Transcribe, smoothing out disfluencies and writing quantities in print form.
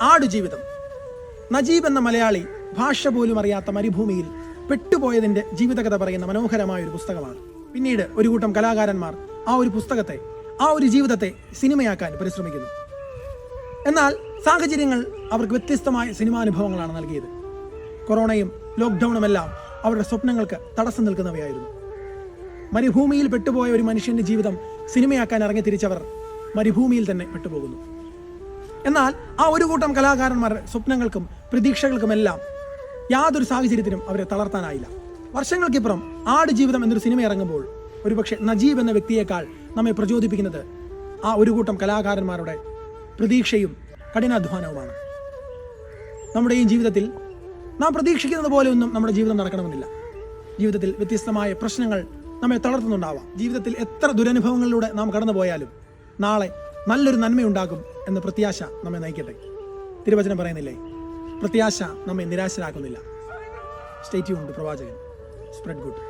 ആടുജീവിതം. നജീബ് എന്ന മലയാളി ഭാഷ പോലും അറിയാത്ത മരുഭൂമിയിൽ പെട്ടുപോയതിൻ്റെ ജീവിതകഥ പറയുന്ന മനോഹരമായ ഒരു പുസ്തകമാണ്. പിന്നീട് ഒരു കൂട്ടം കലാകാരന്മാർ ആ ഒരു പുസ്തകത്തെ, ആ ഒരു ജീവിതത്തെ സിനിമയാക്കാൻ പരിശ്രമിക്കുന്നു. എന്നാൽ സാഹചര്യങ്ങൾ അവർക്ക് വ്യത്യസ്തമായ സിനിമാനുഭവങ്ങളാണ് നൽകിയത്. കൊറോണയും ലോക്ക്ഡൗണുമെല്ലാം അവരുടെ സ്വപ്നങ്ങൾക്ക് തടസ്സം നിൽക്കുന്നവയായിരുന്നു. മരുഭൂമിയിൽ പെട്ടുപോയ ഒരു മനുഷ്യൻ്റെ ജീവിതം സിനിമയാക്കാൻ ഇറങ്ങി തിരിച്ചവർ മരുഭൂമിയിൽ തന്നെ പെട്ടുപോകുന്നു. എന്നാൽ ആ ഒരു കൂട്ടം കലാകാരന്മാരുടെ സ്വപ്നങ്ങൾക്കും പ്രതീക്ഷകൾക്കുമെല്ലാം യാതൊരു സാഹചര്യത്തിനും അവരെ തളർത്താനായില്ല. വർഷങ്ങൾക്കിപ്പുറം ആടുജീവിതം എന്നൊരു സിനിമ ഇറങ്ങുമ്പോൾ ഒരുപക്ഷെ നജീബ് എന്ന വ്യക്തിയേക്കാൾ നമ്മെ പ്രചോദിപ്പിക്കുന്നത് ആ ഒരു കൂട്ടം കലാകാരന്മാരുടെ പ്രതീക്ഷയും കഠിനാധ്വാനവുമാണ്. നമ്മുടെ ഈ ജീവിതത്തിൽ നാം പ്രതീക്ഷിക്കുന്നത് പോലെ ഒന്നും നമ്മുടെ ജീവിതം നടക്കണമെന്നില്ല. ജീവിതത്തിൽ വ്യത്യസ്തമായ പ്രശ്നങ്ങൾ നമ്മെ തളർത്തുന്നുണ്ടാവാം. ജീവിതത്തിൽ എത്ര ദുരനുഭവങ്ങളിലൂടെ നാം കടന്നു പോയാലും നാളെ നല്ലൊരു നന്മയുണ്ടാകും എന്ന പ്രത്യാശ നമ്മെ നയിക്കട്ടെ. തിരുവചനം പറയുന്നില്ലേ, പ്രത്യാശ നമ്മെ നിരാശരാക്കുന്നില്ല. Stay tuned. പ്രവാചകൻ. Spread good.